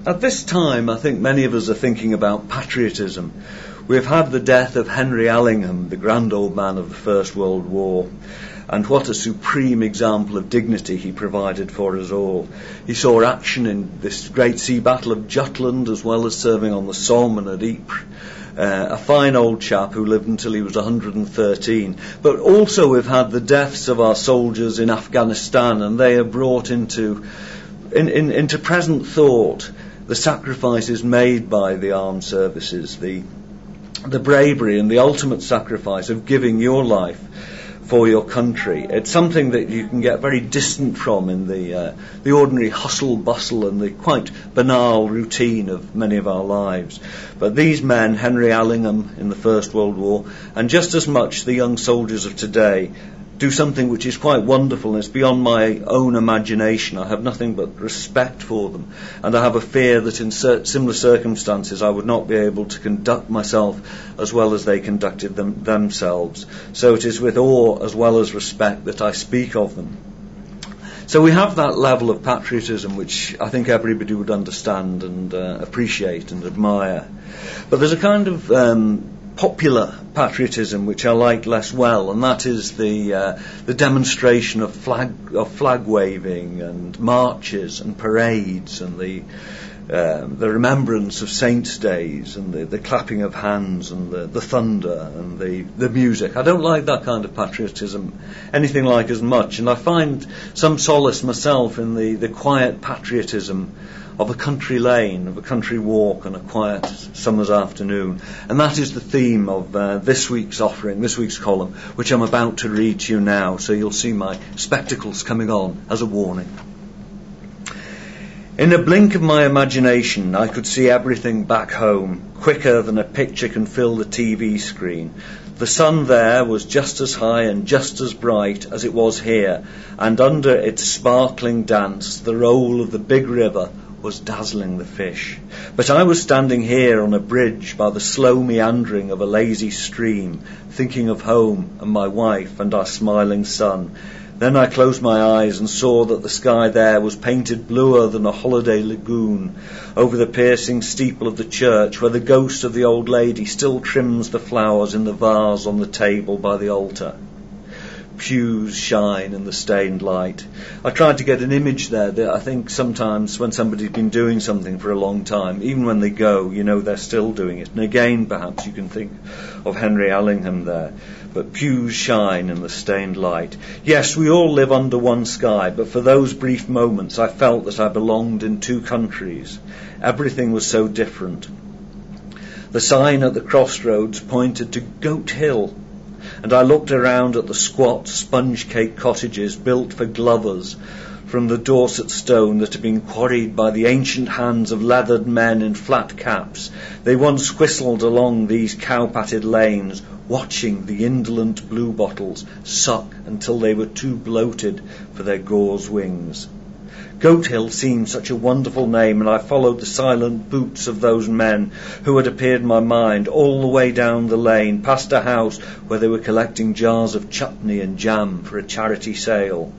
At this time, I think many of us are thinking about patriotism. We've had the death of Henry Allingham, the grand old man of the First World War, and what a supreme example of dignity he provided for us all. He saw action in this great sea battle of Jutland, as well as serving on the Somme and at Ypres. A fine old chap who lived until he was 113. But also we've had the deaths of our soldiers in Afghanistan, and they have brought into present thought the sacrifices made by the armed services, the bravery and the ultimate sacrifice of giving your life for your country. It's something that you can get very distant from in the ordinary hustle, bustle and the quite banal routine of many of our lives. But these men, Henry Allingham in the First World War, and just as much the young soldiers of today, do something which is quite wonderful, and it's beyond my own imagination. I have nothing but respect for them, and I have a fear that in similar circumstances I would not be able to conduct myself as well as they conducted themselves. So it is with awe as well as respect that I speak of them. So we have that level of patriotism which I think everybody would understand and appreciate and admire. But there's a kind of popular patriotism which I like less well, and that is the demonstration of flag waving and marches and parades and the remembrance of saints' days and the clapping of hands and the thunder and the music. I don't like that kind of patriotism anything like as much, and I find some solace myself in the quiet patriotism of a country lane, of a country walk on a quiet summer's afternoon. And that is the theme of this week's offering, this week's column, which I'm about to read to you now, so you'll see my spectacles coming on as a warning. In a blink of my imagination, I could see everything back home, quicker than a picture can fill the TV screen. The sun there was just as high and just as bright as it was here, and under its sparkling dance, the roll of the big river was dazzling the fish. But I was standing here on a bridge by the slow meandering of a lazy stream, thinking of home and my wife and our smiling son. Then I closed my eyes and saw that the sky there was painted bluer than a holiday lagoon over the piercing steeple of the church, where the ghost of the old lady still trims the flowers in the vase on the table by the altar. Pews shine in the stained light. I tried to get an image there that I think sometimes when somebody's been doing something for a long time, even when they go, you know they're still doing it. And again, perhaps you can think of Henry Allingham there. But pews shine in the stained light. Yes, we all live under one sky, but for those brief moments I felt that I belonged in two countries. Everything was so different. The sign at the crossroads pointed to Goat Hill, and I looked around at the squat sponge-cake cottages built for glovers from the Dorset stone that had been quarried by the ancient hands of leathered men in flat caps. They once whistled along these cow-patted lanes, watching the indolent bluebottles suck until they were too bloated for their gauze wings. Goat Hill seemed such a wonderful name, and I followed the silent boots of those men who had appeared in my mind all the way down the lane, past a house where they were collecting jars of chutney and jam for a charity sale.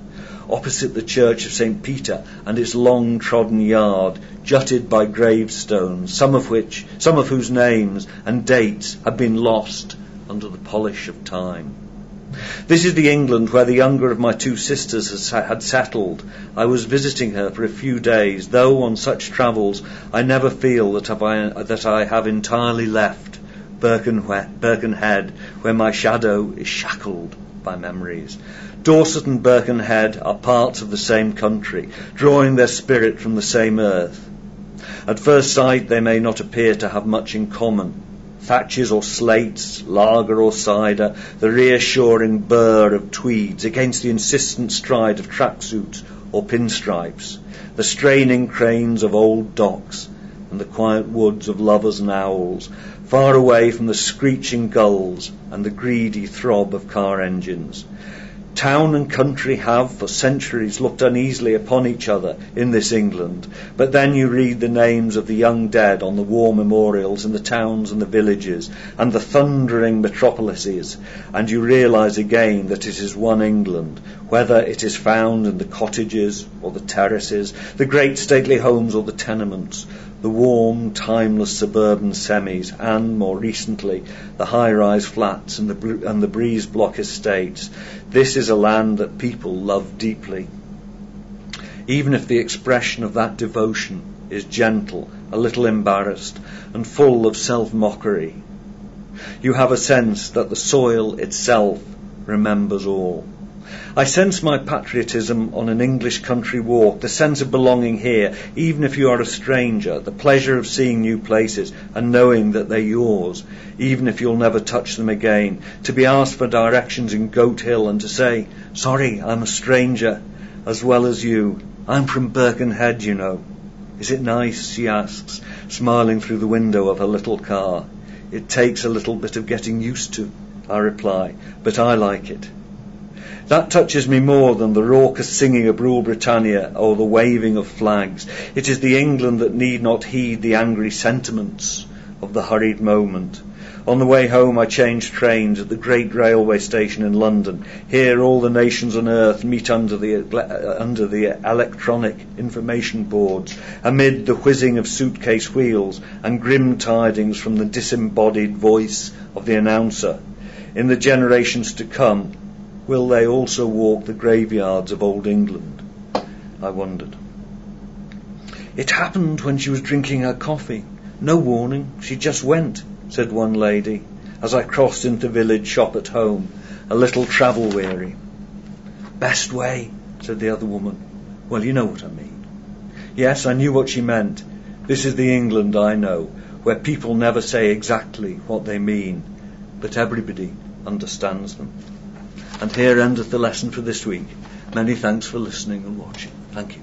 Opposite the church of St. Peter and its long-trodden yard, jutted by gravestones, some of whose names and dates had been lost under the polish of time. This is the England where the younger of my two sisters had settled. I was visiting her for a few days, though on such travels I never feel that I have entirely left Birkenhead, where my shadow is shackled by memories. Dorset and Birkenhead are parts of the same country, drawing their spirit from the same earth. At first sight they may not appear to have much in common. Thatches or slates, lager or cider, the reassuring burr of tweeds against the insistent stride of tracksuits or pinstripes, the straining cranes of old docks, and the quiet woods of lovers and owls, far away from the screeching gulls and the greedy throb of car engines. Town and country have for centuries looked uneasily upon each other in this England, but then you read the names of the young dead on the war memorials in the towns and the villages and the thundering metropolises, and you realise again that it is one England, whether it is found in the cottages or the terraces, the great stately homes or the tenements, the warm, timeless suburban semis, and, more recently, the high-rise flats and the breeze block estates. This is a land that people love deeply. Even if the expression of that devotion is gentle, a little embarrassed, and full of self-mockery, you have a sense that the soil itself remembers all. I sense my patriotism on an English country walk, the sense of belonging here, even if you are a stranger, the pleasure of seeing new places and knowing that they're yours, even if you'll never touch them again, to be asked for directions in Goat Hill and to say, "Sorry, I'm a stranger, as well as you. I'm from Birkenhead, you know." "Is it nice?" she asks, smiling through the window of her little car. "It takes a little bit of getting used to," I reply, "but I like it." That touches me more than the raucous singing of Rule Britannia or the waving of flags. It is the England that need not heed the angry sentiments of the hurried moment. On the way home I changed trains at the great railway station in London. Here all the nations on earth meet under the electronic information boards, amid the whizzing of suitcase wheels and grim tidings from the disembodied voice of the announcer. In the generations to come, will they also walk the graveyards of old England? I wondered. "It happened when she was drinking her coffee. No warning, she just went," said one lady, as I crossed into the village shop at home, a little travel-weary. "Best way," said the other woman. "Well, you know what I mean." Yes, I knew what she meant. This is the England I know, where people never say exactly what they mean, but everybody understands them. And here endeth the lesson for this week. Many thanks for listening and watching. Thank you.